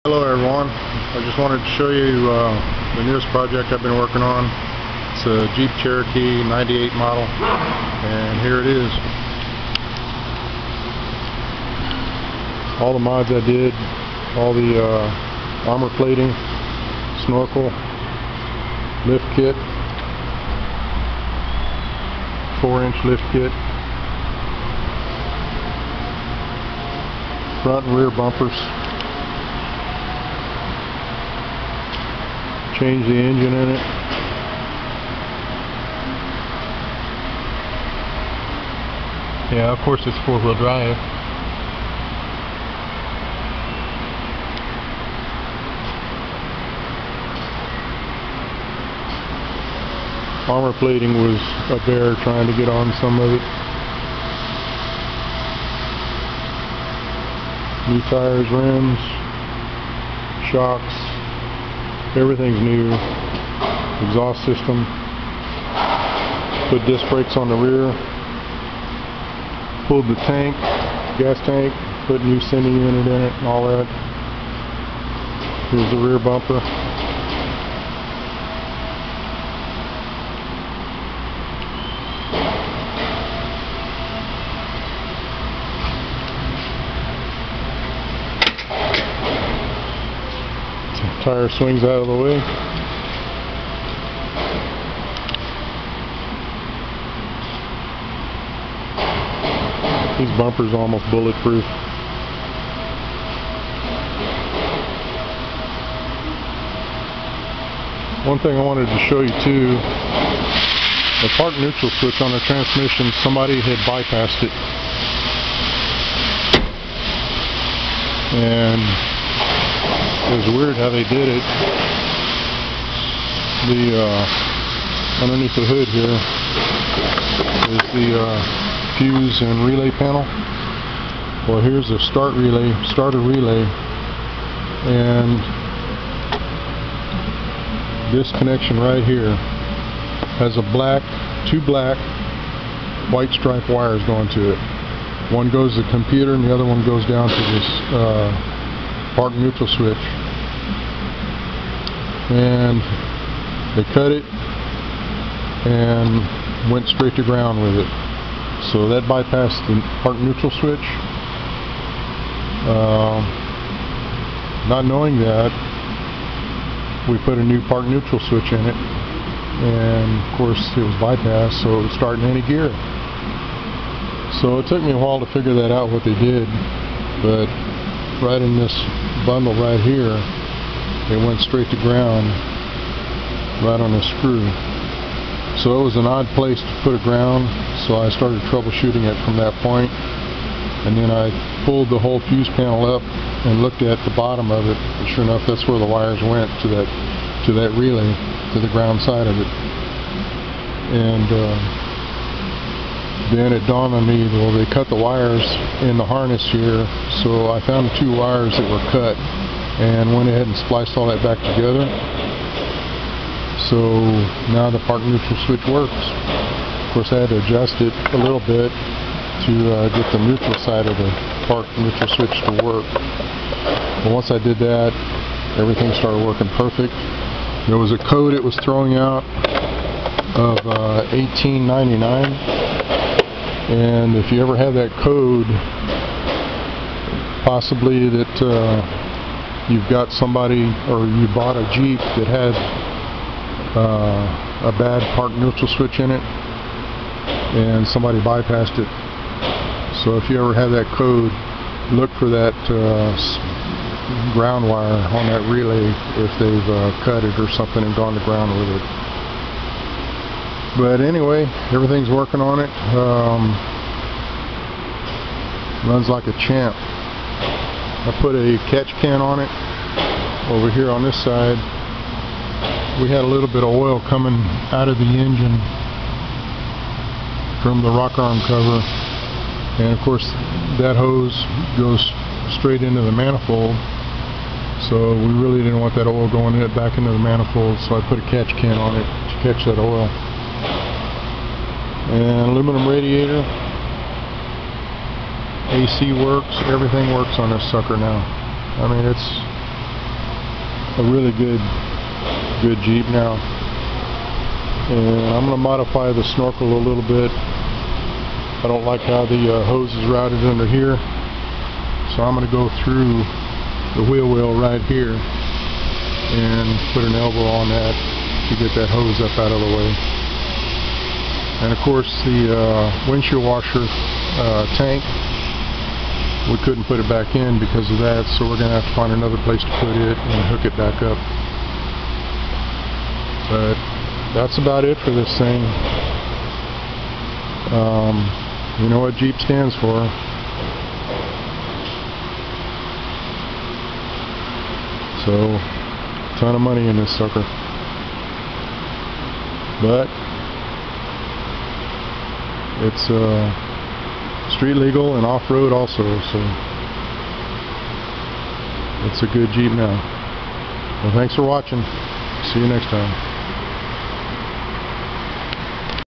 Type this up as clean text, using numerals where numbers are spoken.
Hello everyone, I just wanted to show you the newest project I've been working on. It's a Jeep Cherokee 98 model, and here it is. All the mods I did, all the armor plating, snorkel, lift kit, 4-inch lift kit, front and rear bumpers. Change the engine in it. Yeah, of course it's 4-wheel drive. Armor plating was a bear trying to get on some of it. New tires, rims, shocks. Everything's new. Exhaust system. Put disc brakes on the rear. Pulled the tank, gas tank, put new sending unit in it and all that. Here's the rear bumper. Tire swings out of the way. These bumpers are almost bulletproof. One thing I wanted to show you too, the park neutral switch on the transmission, somebody had bypassed it. And it was weird how they did it. Underneath the hood here is the fuse and relay panel. Well, here's the starter relay, and this connection right here has two black white stripe wires going to it. One goes to the computer and the other one goes down to this park neutral switch, and they cut it and went straight to ground with it. So that bypassed the park neutral switch. Not knowing that, we put a new park neutral switch in it, and of course it was bypassed, so it would start in any gear. So it took me a while to figure that out, what they did, but right in this bundle right here, it went straight to ground right on the screw. So it was an odd place to put a ground, so I started troubleshooting it from that point, and then I pulled the whole fuse panel up and looked at the bottom of it, and sure enough that's where the wires went to that relay, to the ground side of it. And then it dawned on me, well, they cut the wires in the harness here, so I found the 2 wires that were cut and went ahead and spliced all that back together. So now the park neutral switch works. Of course I had to adjust it a little bit to get the neutral side of the park neutral switch to work. But once I did that, everything started working perfect. There was a code it was throwing out of 1899. And if you ever have that code, possibly that you've got somebody, or you bought a Jeep that had a bad park neutral switch in it, and somebody bypassed it. So if you ever have that code, look for that ground wire on that relay if they've cut it or something and gone to ground with it. But anyway, everything's working on it. Runs like a champ. I put a catch can on it over here on this side. We had a little bit of oil coming out of the engine from the rock arm cover, and of course that hose goes straight into the manifold, so we really didn't want that oil going back into the manifold, so I put a catch can on it to catch that oil. And aluminum radiator, AC works, everything works on this sucker now. I mean, a really good Jeep now. And I'm going to modify the snorkel a little bit. I don't like how the hose is routed under here, so I'm going to go through the wheel well right here and put an elbow on that to get that hose up out of the way. And of course the windshield washer tank, we couldn't put it back in because of that, so we're going to have to find another place to put it and hook it back up. But that's about it for this thing. You know what Jeep stands for. So, ton of money in this sucker. But it's street legal and off-road also, so it's a good Jeep now. Well, thanks for watching. See you next time.